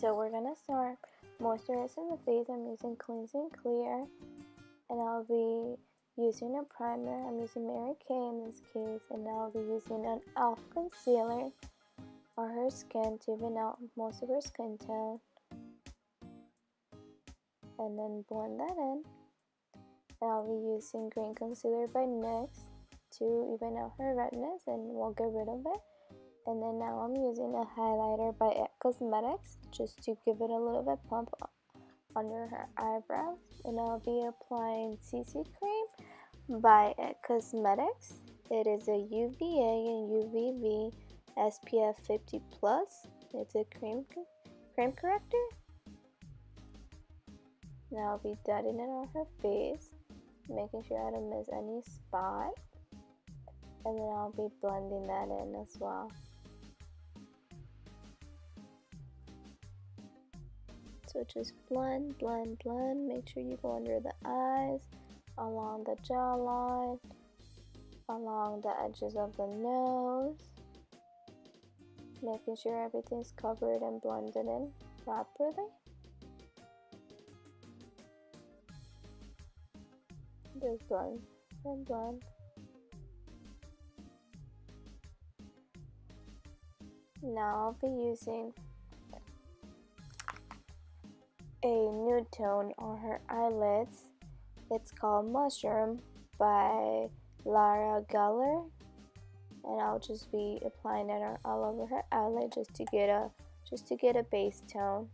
So we're gonna start moisturizing the face. I'm using Cleansing Clear, and I'll be using a primer. I'm using Mary Kay in this case, and I'll be using an e.l.f. concealer on her skin to even out most of her skin tone, and then blend that in. And I'll be using green concealer by NYX to even out her redness, and we'll get rid of it. And then now I'm using a highlighter by IT Cosmetics just to give it a little bit pump under her eyebrows. And I'll be applying CC cream by IT Cosmetics. It is a UVA and UVB SPF 50+. It's a cream corrector. Now I'll be dotting it on her face, making sure I don't miss any spot. And then I'll be blending that in as well. So just blend, blend, blend. Make sure you go under the eyes, along the jawline, along the edges of the nose. Making sure everything's covered and blended in properly. Just blend and blend. Now I'll be using a nude tone on her eyelids. It's called Mushroom by Lara Geller, and I'll just be applying it all over her eyelid just to get a base tone.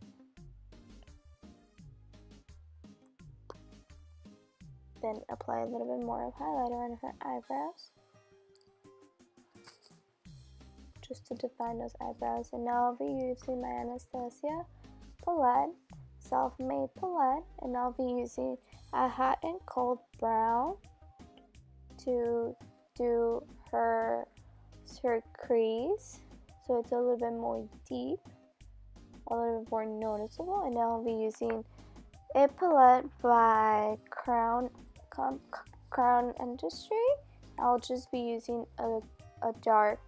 Then apply a little bit more of highlighter on her eyebrows just to define those eyebrows. And now I'll be using my Anastasia palette, self-made palette, and I'll be using a hot and cold brown to do her crease, so it's a little bit more deep, a little bit more noticeable. And now I'll be using a palette by Crown Industry. I'll just be using a dark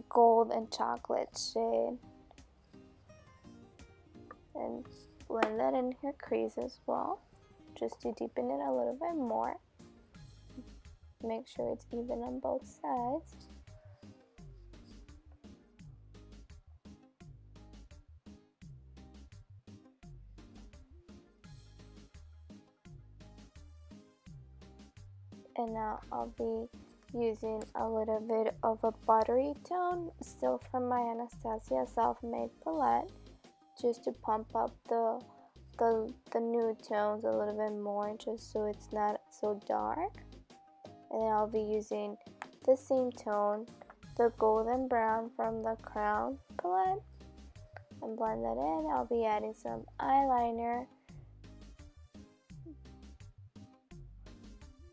gold and chocolate shade, and blend that in her crease as well, just to deepen it a little bit more. Make sure it's even on both sides. And now I'll be using a little bit of a buttery tone, still from my Anastasia self-made palette, just to pump up the nude tones a little bit more, just so it's not so dark. And then I'll be using the same tone, the golden brown from the Crown palette, and blend that in. I'll be adding some eyeliner,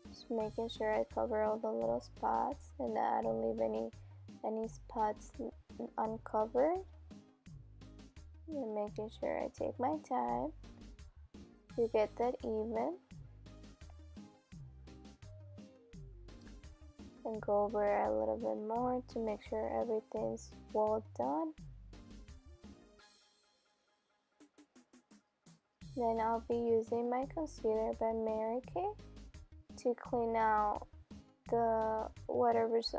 just making sure I cover all the little spots and that I don't leave any spots uncovered, and making sure I take my time to get that even, and go over it a little bit more to make sure everything's well done. Then I'll be using my concealer by Mary Kay to clean out the whatever's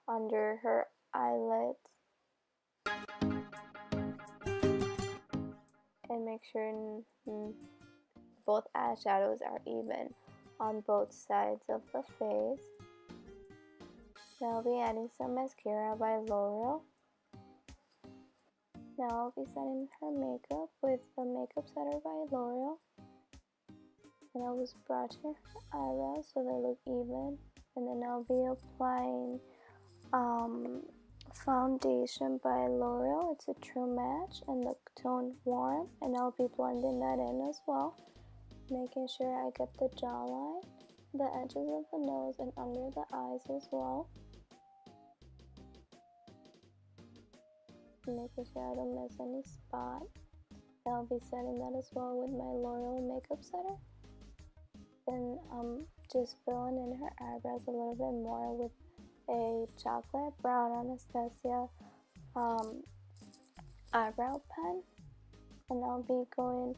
under her eyelids, and make sure both eyeshadows are even on both sides of the face. Now I'll be adding some mascara by L'Oreal. Now I'll be setting her makeup with the makeup setter by L'Oreal. And I'll just brush her eyebrows so they look even. And then I'll be applying foundation by L'Oreal. It's a True Match and the tone Warm. And I'll be blending that in as well, making sure I get the jawline, the edges of the nose, and under the eyes as well. Making sure I don't miss any spot. I'll be setting that as well with my L'Oreal makeup setter. Then just filling in her eyebrows a little bit more with a chocolate brown Anastasia eyebrow pen, and I'll be going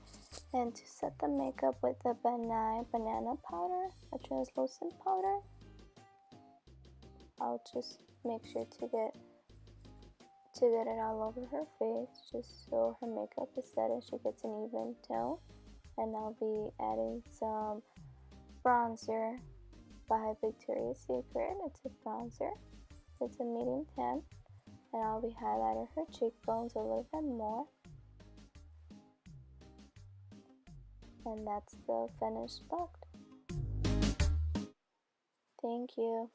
in to set the makeup with the banana powder, a translucent powder. I'll just make sure to get it all over her face, just so her makeup is set and she gets an even tone. And I'll be adding some bronzer by Victoria's Secret. It's a bronzer. It's a medium tan. And I'll be highlighting her cheekbones a little bit more. And that's the finished look. Thank you.